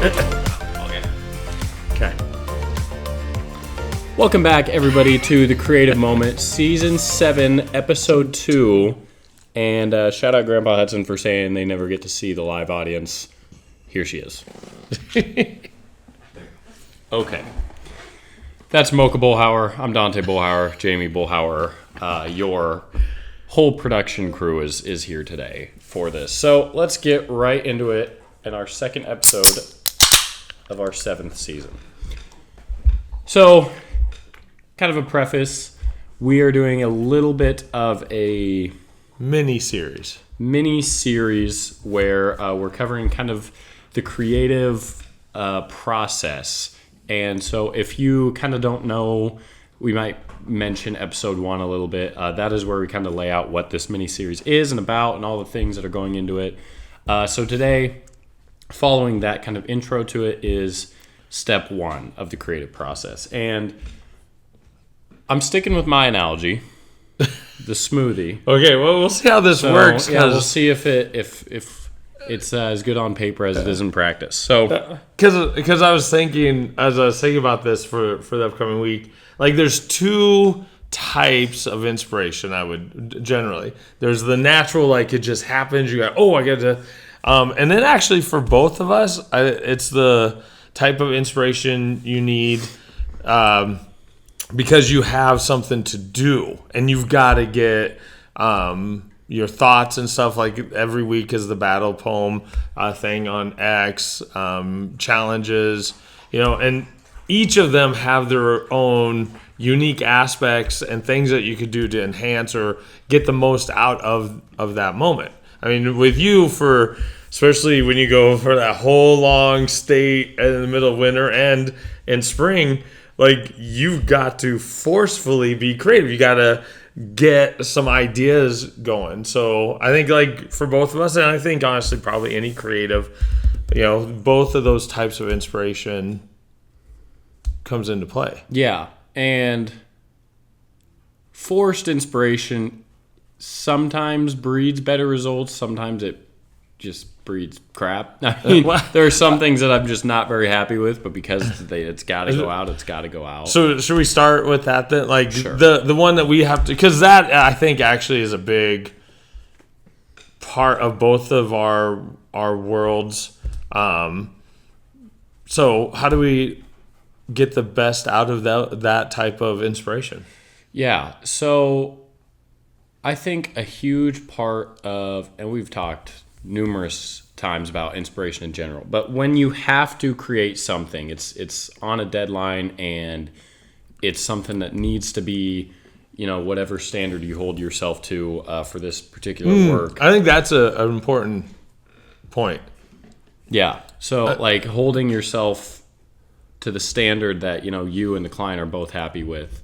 Okay. Welcome back, everybody, to The Creative Moment, Season 7, Episode 2. And shout out Grandpa Hudson for saying they never get to see the live audience. Here she is. Okay. That's Mocha Bullhauer. I'm Dante Bullhauer. Jamie Bullhauer. Your whole production crew is here today for this. So let's get right into it in our second episode of our 7th season. So, kind of a preface. We are doing a little bit of a mini-series where we're covering kind of the creative process. And so if you kind of don't know, we might mention episode 1 a little bit. That is where we kind of lay out what this mini-series is and about and all the things that are going into it. So today, following that kind of intro to it, is step 1 of the creative process. And I'm sticking with my analogy, the smoothie. Okay, well, we'll see how this works. Yeah, we'll see if it's as good on paper as it is in practice. So, because I was thinking, as I was thinking about this for the upcoming week, like there's 2 types of inspiration. I would generally, there's the natural, like it just happens. You go, I get to, and then actually for both of us, it's the type of inspiration you need, because you have something to do and you've got to get your thoughts and stuff. Like every week is the battle poem thing on X, challenges, and each of them have their own unique aspects and things that you could do to enhance or get the most out of that moment. I mean, with you, especially when you go for that whole long stay in the middle of winter and in spring, like you've got to forcefully be creative. You got to get some ideas going. So I think like for both of us, and I think honestly probably any creative, both of those types of inspiration comes into play. Yeah, and forced inspiration sometimes breeds better results. Sometimes it just breeds crap. I mean, there are some things that I'm just not very happy with, but because it's got to go out, it's got to go out. So should we start with that then? Like sure. the one that we have to, because that I think actually is a big part of both of our worlds. So how do we get the best out of that type of inspiration? Yeah, so I think a huge part of, and we've talked numerous times about inspiration in general, but when you have to create something, it's on a deadline and it's something that needs to be, whatever standard you hold yourself to for this particular work. I think that's an important point. Yeah, so like holding yourself to the standard that you and the client are both happy with,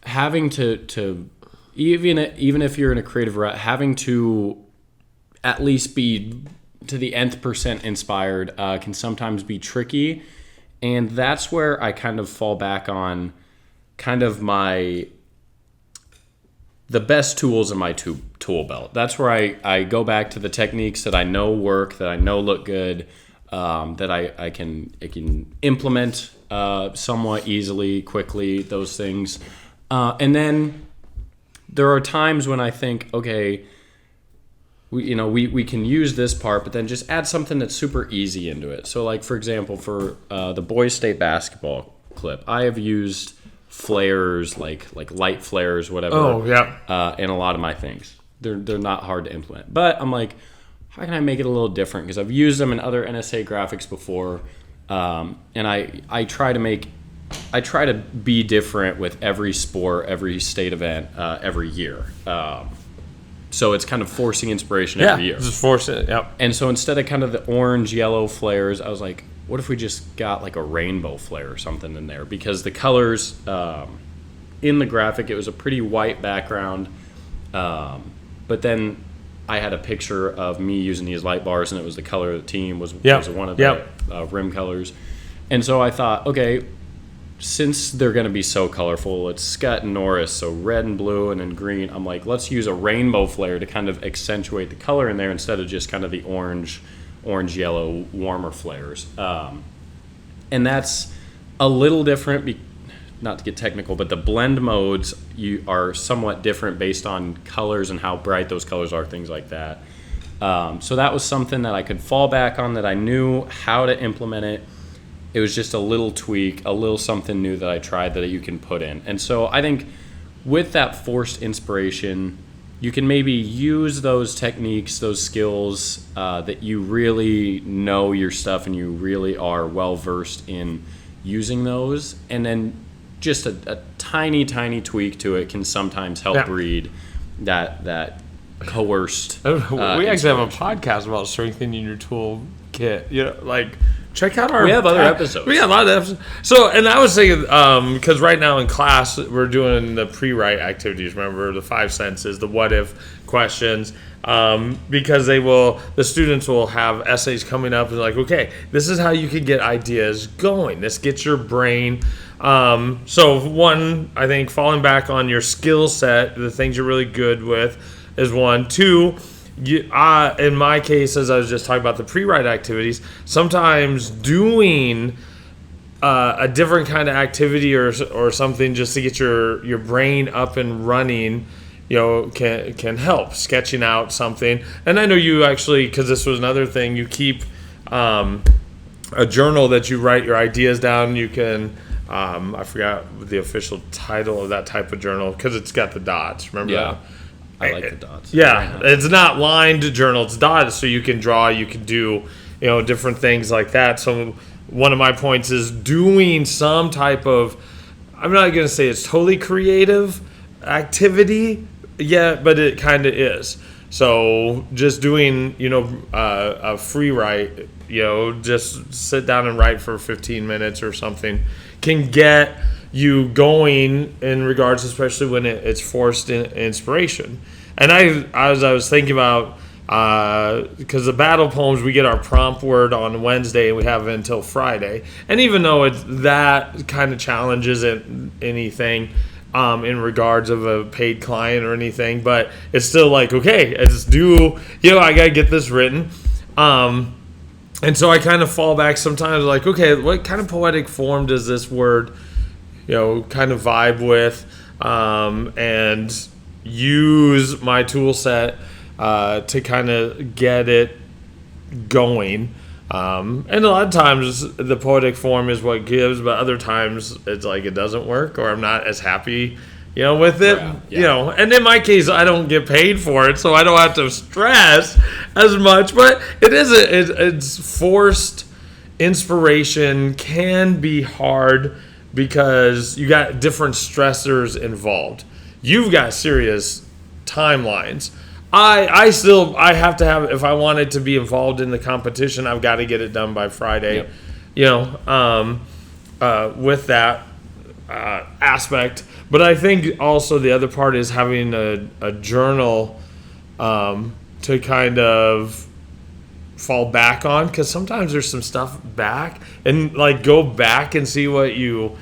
having to even if you're in a creative route, having to at least be to the nth percent inspired can sometimes be tricky, and that's where I kind of fall back on kind of the best tools in my tool belt. That's where I go back to the techniques that I know work, that I know look good, that I can implement somewhat easily, quickly, those things, and then there are times when I think, okay, we can use this part, but then just add something that's super easy into it. So, like for example, for the boys' state basketball clip, I have used flares, like light flares, whatever. Oh yeah. In a lot of my things, they're not hard to implement. But I'm like, how can I make it a little different? Because I've used them in other NSA graphics before, and I try to be different with every sport, every state event, every year. So it's kind of forcing inspiration every year. Just force it, yep. And so instead of kind of the orange, yellow flares, I was like, what if we just got like a rainbow flare or something in there? Because the colors in the graphic, it was a pretty white background. But then I had a picture of me using these light bars, and it was the color of the team, was one of the rim colors. And so I thought, okay, since they're going to be so colorful, it's Scott and Norris, so red and blue and then green. I'm like, let's use a rainbow flare to kind of accentuate the color in there instead of just kind of the orange orange yellow warmer flares, and that's a little different. Not to get technical, but the blend modes are somewhat different based on colors and how bright those colors are, things like that. So that was something that I could fall back on, that I knew how to implement it. It was just a little tweak, a little something new that I tried that you can put in. And so I think with that forced inspiration, you can maybe use those techniques, those skills that you really know your stuff and you really are well versed in using those, and then just a tiny tweak to it can sometimes help breed that coerced. We actually have a podcast about strengthening your tool kit. Check out our. We have other episodes. We have a lot of episodes. So, and I was thinking, because right now in class we're doing the pre-write activities. Remember the 5 senses, the what if questions, because the students will have essays coming up and okay, this is how you can get ideas going. This gets your brain. So one, I think falling back on your skill set, the things you're really good with, is one. 2. In my case, as I was just talking about the pre-write activities, sometimes doing a different kind of activity or something just to get your brain up and running, can help. Sketching out something. And I know you actually, because this was another thing, you keep a journal that you write your ideas down. You can, I forgot the official title of that type of journal because it's got the dots. Remember that? I like the dots. Yeah, it's not lined journal; it's dotted, so you can draw, you can do, different things like that. So one of my points is doing some type of, I'm not going to say it's totally creative activity yet, but it kind of is. So just doing, a free write, just sit down and write for 15 minutes or something can get you going in regards, especially when it's forced inspiration. And as I was thinking about, because the battle poems, we get our prompt word on Wednesday and we have it until Friday. And even though that kind of challenge isn't anything in regards of a paid client or anything, but it's still okay, it's due, I got to get this written. And so I kind of fall back sometimes okay, what kind of poetic form does this word kind of vibe with, and use my tool set to kind of get it going. And a lot of times the poetic form is what gives, but other times it's it doesn't work, or I'm not as happy, with it. Yeah. And in my case, I don't get paid for it, so I don't have to stress as much. But it's forced inspiration can be hard, because you got different stressors involved. You've got serious timelines. I have to have, if I wanted to be involved in the competition, I've got to get it done by Friday. Yep. With that aspect. But I think also the other part is having a journal to kind of fall back on, because sometimes there's some stuff back, and go back and see what you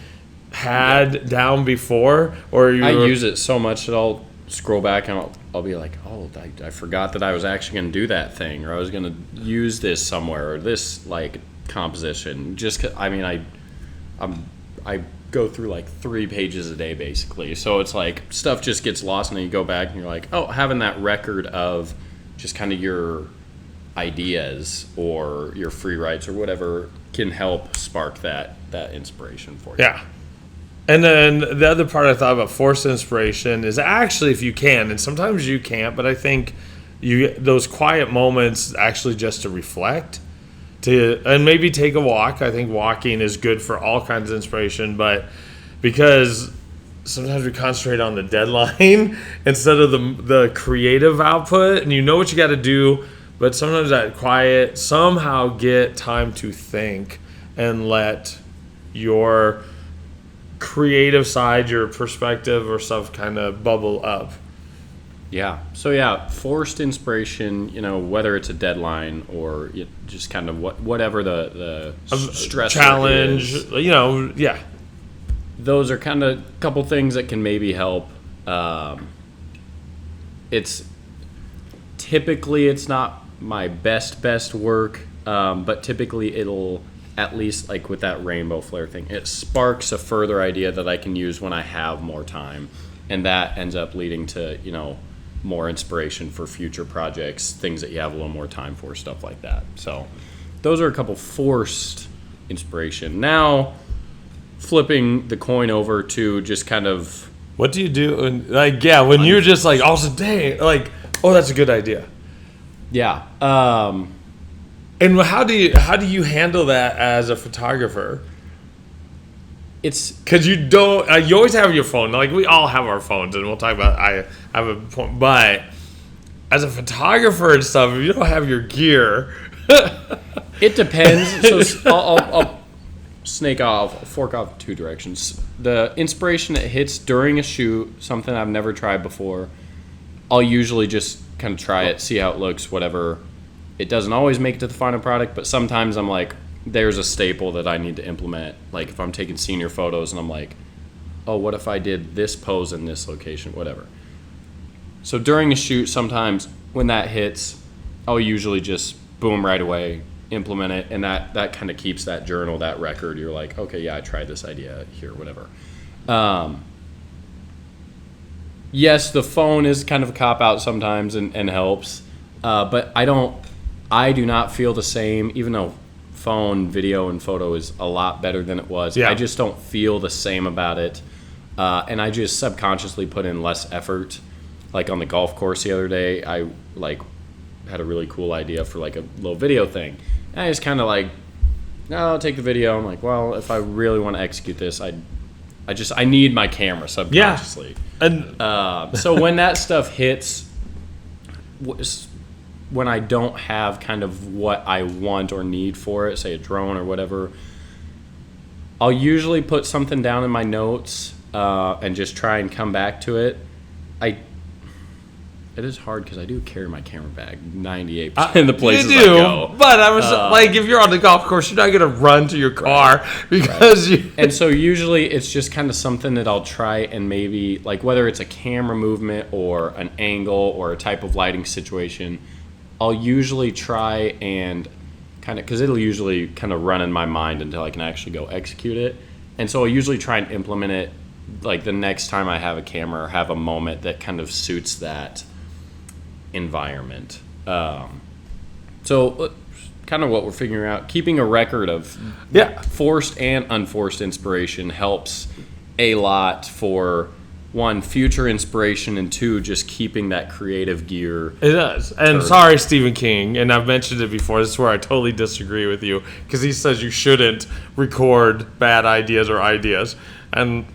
had down before, or I use it so much that I'll scroll back and I'll be like, oh, I forgot that I was actually going to do that thing, or I was going to use this somewhere, or this composition. Just I go through 3 pages a day basically, so it's stuff just gets lost, and then you go back and you're having that record of just kind of your ideas or your free writes or whatever can help spark that inspiration for you. Yeah. And then the other part I thought about forced inspiration is actually, if you can, and sometimes you can't, but I think those quiet moments actually just to reflect, and maybe take a walk. I think walking is good for all kinds of inspiration, but because sometimes we concentrate on the deadline instead of the creative output, and what you got to do, but sometimes that quiet, somehow get time to think and let your creative side, your perspective or stuff kind of bubble up. Yeah. So forced inspiration, whether it's a deadline or just kind of whatever the stress challenge is, yeah. Those are kind of a couple things that can maybe help. It's typically, it's not my best work, but typically it'll, at least like with that rainbow flare thing, it sparks a further idea that I can use when I have more time, and that ends up leading to, you know, more inspiration for future projects, things that you have a little more time for, stuff like that. So those are a couple forced inspiration. Now flipping the coin over to just kind of, what do you do? Like, yeah, when you're just like, also, dang, like, oh, that's a good idea. yeah. And how do you handle that as a photographer? It's Because you don't, you always have your phone. Like, we all have our phones, and we'll talk about, I have a point. But as a photographer and stuff, if you don't have your gear, It depends. So I'll fork off two directions. The inspiration that hits during a shoot, something I've never tried before, I'll usually just kind of try it, see how it looks, whatever. It doesn't always make it to the final product, but sometimes I'm like, there's a staple that I need to implement. Like if I'm taking senior photos and I'm like, oh, what if I did this pose in this location, whatever. So during a shoot, sometimes when that hits, I'll usually just boom right away, implement it, and that kind of keeps that journal, that record. You're like, okay, yeah, I tried this idea here, whatever. Yes, the phone is kind of a cop-out sometimes and helps, but I do not feel the same, even though phone, video, and photo is a lot better than it was. Yeah. I just don't feel the same about it, and I just subconsciously put in less effort. Like on the golf course the other day, I had a really cool idea for like a little video thing. And I just kind of like, no, I'll take the video. I'm like, well, if I really want to execute this, I need my camera subconsciously. Yeah. And so when that stuff hits, when I don't have kind of what I want or need for it, say a drone or whatever, I'll usually put something down in my notes and just try and come back to it. It is hard because I do carry my camera bag 98% of the places you I do, go. but I was like, if you're on the golf course, you're not gonna run to your car because you. And so usually it's just kind of something that I'll try and maybe, like whether it's a camera movement or an angle or a type of lighting situation, I'll usually try and kind of, because it'll usually kind of run in my mind until I can actually go execute it. And so I'll usually try and implement it like the next time I have a camera or have a moment that kind of suits that environment. So kind of what we're figuring out, keeping a record of forced and unforced inspiration helps a lot for one, future inspiration, and two, just keeping that creative gear. It does. And sorry, Stephen King, and I've mentioned it before, this is where I totally disagree with you, because he says you shouldn't record bad ideas or ideas. And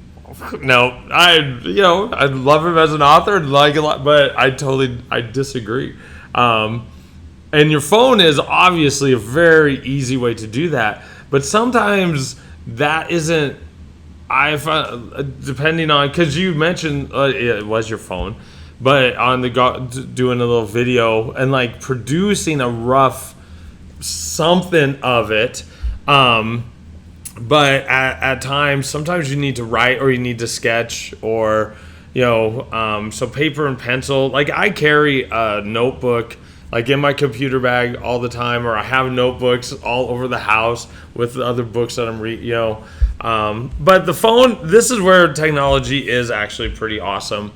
no, I love him as an author and like a lot, but I disagree. And your phone is obviously a very easy way to do that, but sometimes that isn't. I find, depending on, because you mentioned it was your phone, but on doing a little video and like producing a rough something of it. But at times, sometimes you need to write or you need to sketch or, so paper and pencil. Like I carry a notebook like in my computer bag all the time, or I have notebooks all over the house with the other books that I'm reading, But the phone, this is where technology is actually pretty awesome,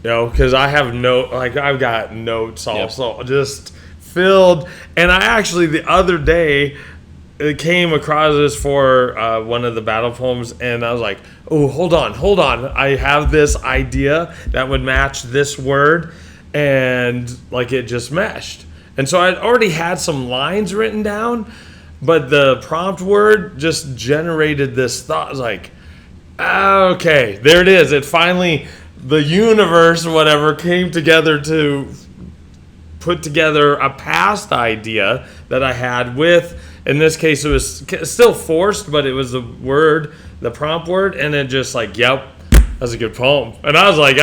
because I have I've got notes also just filled. And I actually, the other day, came across this for one of the battle poems, and I was like, oh, hold on. I have this idea that would match this word, and like it just meshed. And so I'd already had some lines written down, but the prompt word just generated this thought. I was like, okay, there it is. It finally, the universe, whatever, came together to put together a past idea that I had with, in this case, it was still forced, but it was the prompt word, and it just like, yep, that's a good poem. And I was like,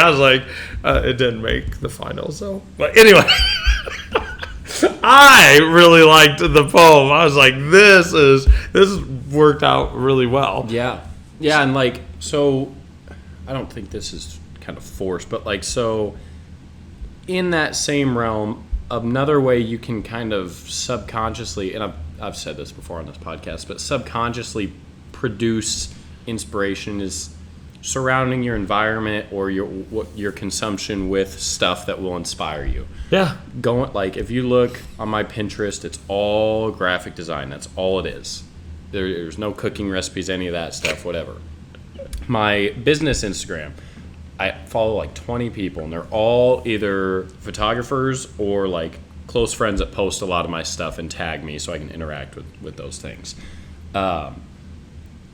it didn't make the final, so. But anyway, I really liked the poem. I was like, this worked out really well. Yeah, and like, so, I don't think this is kind of forced, but like, so, in that same realm, another way you can kind of subconsciously, and I've said this before on this podcast, but subconsciously produce inspiration is surrounding your environment or your consumption with stuff that will inspire you. Yeah. If you look on my Pinterest, it's all graphic design. That's all it is. There's no cooking recipes, any of that stuff, whatever. My business Instagram, I follow like 20 people, and they're all either photographers or like close friends that post a lot of my stuff and tag me so I can interact with those things.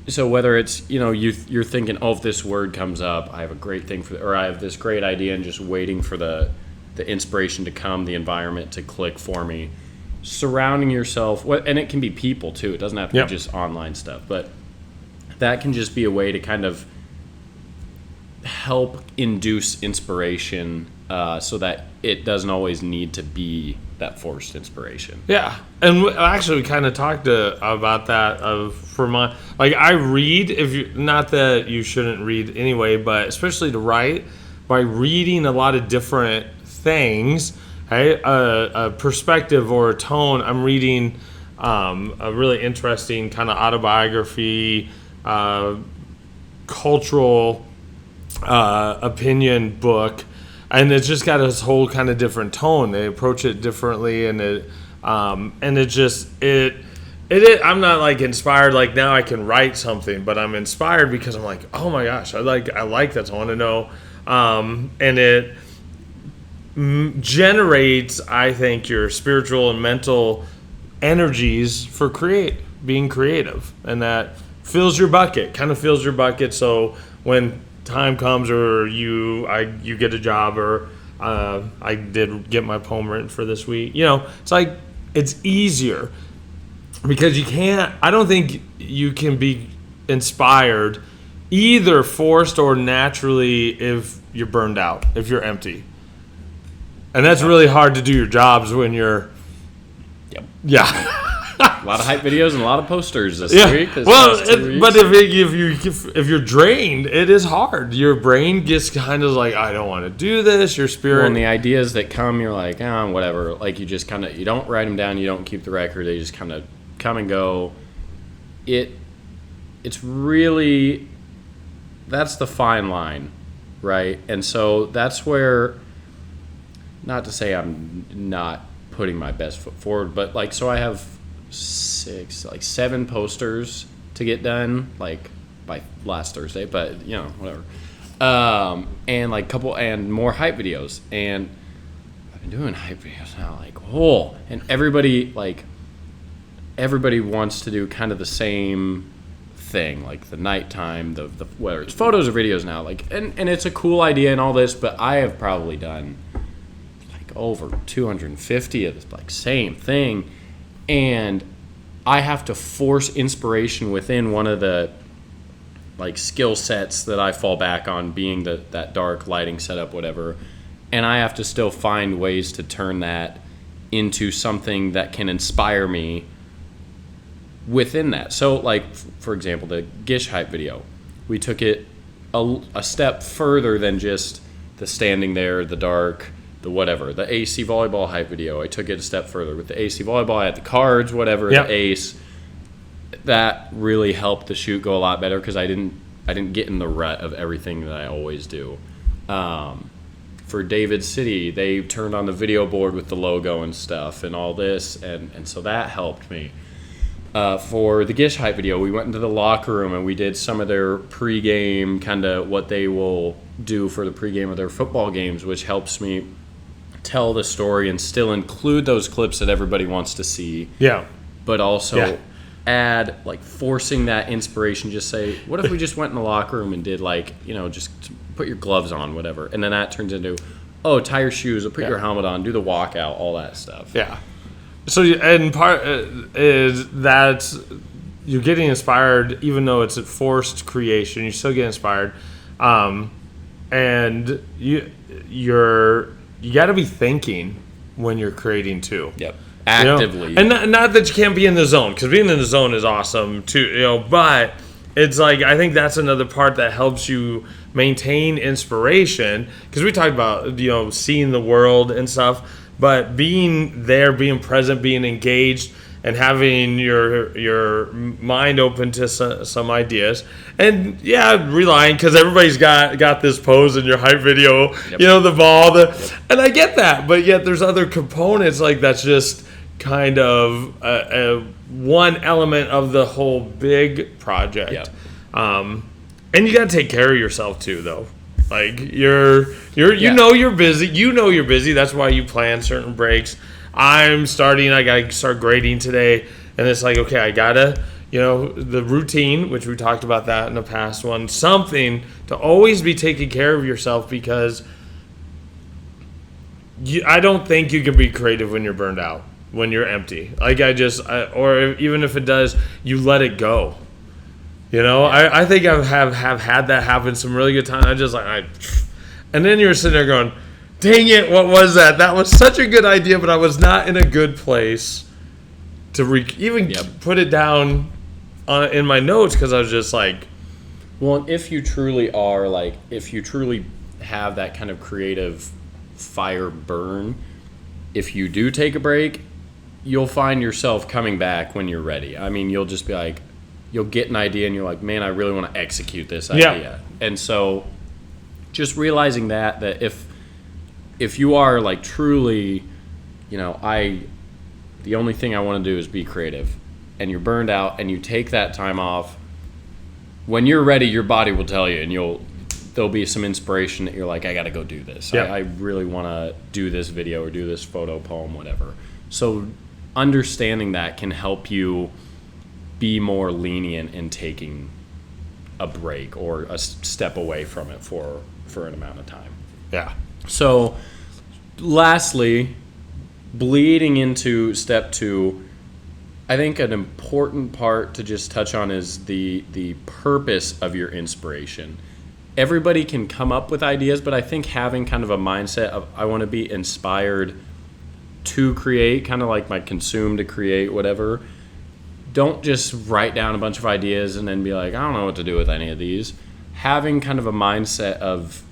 So whether it's, you're thinking, oh, if this word comes up, I have a great thing or I have this great idea, and just waiting for the inspiration to come, the environment to click for me. Surrounding yourself, and it can be people too. It doesn't have to be just online stuff, but that can just be a way to kind of help induce inspiration, so that it doesn't always need to be that forced inspiration. Yeah, and we kind of talked about that. I read, not that you shouldn't read anyway, but especially to write, by reading a lot of different things, right? A perspective or a tone. I'm reading a really interesting kind of autobiography, cultural opinion book, and it's just got this whole kind of different tone. They approach it differently, and I'm not like inspired like now I can write something, but I'm inspired because I'm like, oh my gosh, I like that. I want to know, and it generates, I think, your spiritual and mental energies for being creative, and that fills your bucket. So when time comes, or you get a job, or I did get my poem written for this week, it's like it's easier because I don't think you can be inspired either forced or naturally if you're burned out, if you're empty. And that's really hard to do your jobs when you're yeah. A lot of hype videos and a lot of posters this week. But if you're drained, it is hard. Your brain gets kind of like, I don't want to do this. Your spirit. Well, and the ideas that come, you're like, whatever. Like you just kind of, you don't write them down. You don't keep the record. They just kind of come and go. It's really, that's the fine line, right? And so that's where, not to say I'm not putting my best foot forward, but so I have 7 posters to get done by last Thursday, but whatever, and couple and more hype videos, and I've been doing hype videos now and everybody wants to do kind of the same thing, like the nighttime, the whether it's photos or videos now, and it's a cool idea and all this, but I have probably done over 250 of this same thing, and I have to force inspiration within one of the skill sets that I fall back on, being that dark lighting setup, whatever, and I have to still find ways to turn that into something that can inspire me within that. So for example, the Gish hype video, we took it a step further than just the standing there, the dark, the whatever. The AC volleyball hype video, I took it a step further. With the AC volleyball, I had the cards, whatever, the ace. That really helped the shoot go a lot better because I didn't get in the rut of everything that I always do. For David City, they turned on the video board with the logo and stuff and all this, and so that helped me. For the Gish hype video, we went into the locker room and we did some of their pregame, kind of what they will do for the pregame of their football games, which helps me tell the story and still include those clips that everybody wants to see. Yeah. But also add, forcing that inspiration. Just say, what if we just went in the locker room and did, just put your gloves on, whatever. And then that turns into, tie your shoes, or put your helmet on, do the walkout, all that stuff. Yeah. So, and part is that you're getting inspired, even though it's a forced creation, you still get inspired. And you got to be thinking when you're creating too. Yep. Actively. And not that you can't be in the zone, because being in the zone is awesome too, but it's I think that's another part that helps you maintain inspiration, because we talked about, seeing the world and stuff, but being there, being present, being engaged, and having your mind open to some ideas, and relying, because everybody's got this pose in your hype video, the ball, and I get that, but yet there's other components, like that's just kind of one element of the whole big project. And you got to take care of yourself too, though. Like you're busy. You're busy. That's why you plan certain breaks. I gotta start grading today, and it's like, okay, I gotta, the routine, which we talked about that in the past one, something to always be taking care of yourself, because I don't think you can be creative when you're burned out, when you're empty. Like or even if it does, you let it go. I think I have had that happen some really good times. I just and then you're sitting there going, dang it, what was that? That was such a good idea, but I was not in a good place to even put it down in my notes, because I was just like... Well, if you truly have that kind of creative fire burn, if you do take a break, you'll find yourself coming back when you're ready. I mean, you'll just be like, you'll get an idea and you're like, man, I really want to execute this idea. And so just realizing that if you are like truly, the only thing I want to do is be creative, and you're burned out and you take that time off, when you're ready, your body will tell you, and there'll be some inspiration that you're like, I got to go do this. I really want to do this video or do this photo, poem, whatever. So understanding that can help you be more lenient in taking a break or a step away from it for an amount of time. Yeah. So lastly, bleeding into step 2, I think an important part to just touch on is the purpose of your inspiration. Everybody can come up with ideas, but I think having kind of a mindset of, I want to be inspired to create, kind of like my consume to create, whatever. Don't just write down a bunch of ideas and then be like, I don't know what to do with any of these. Having kind of a mindset of,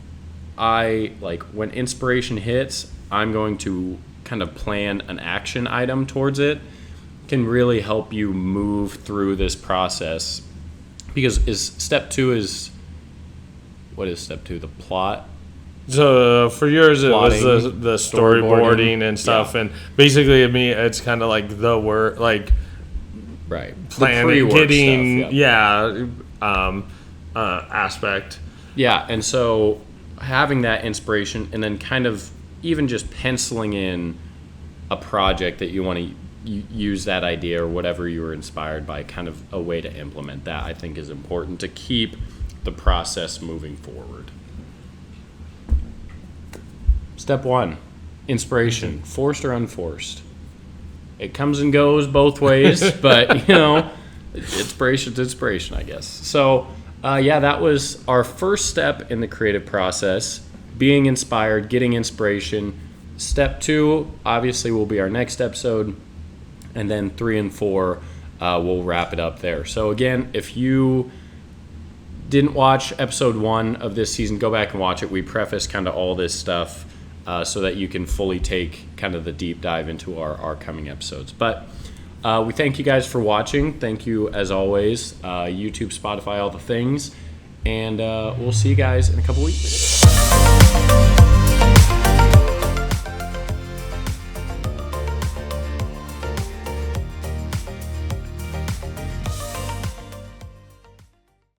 when inspiration hits, I'm going to kind of plan an action item towards it, can really help you move through this process. Because step 2 is, what is step 2? The plot? So for yours, Plotting, it was the storyboarding and stuff. And basically, it's kind of like the work, like right, planning, getting stuff, aspect. Yeah, and so having that inspiration, and then kind of even just penciling in a project that you want to use that idea or whatever you were inspired by, kind of a way to implement that, I think is important to keep the process moving forward. Step 1, inspiration, forced or unforced. It comes and goes both ways, but inspiration's inspiration, I guess. So that was our first step in the creative process, being inspired, getting inspiration. Step 2 obviously will be our next episode, and then 3 and 4 we'll wrap it up there. So again, if you didn't watch episode 1 of this season, go back and watch it. We preface kind of all this stuff so that you can fully take kind of the deep dive into our coming episodes. But we thank you guys for watching. Thank you as always, YouTube, Spotify, all the things, and we'll see you guys in a couple weeks.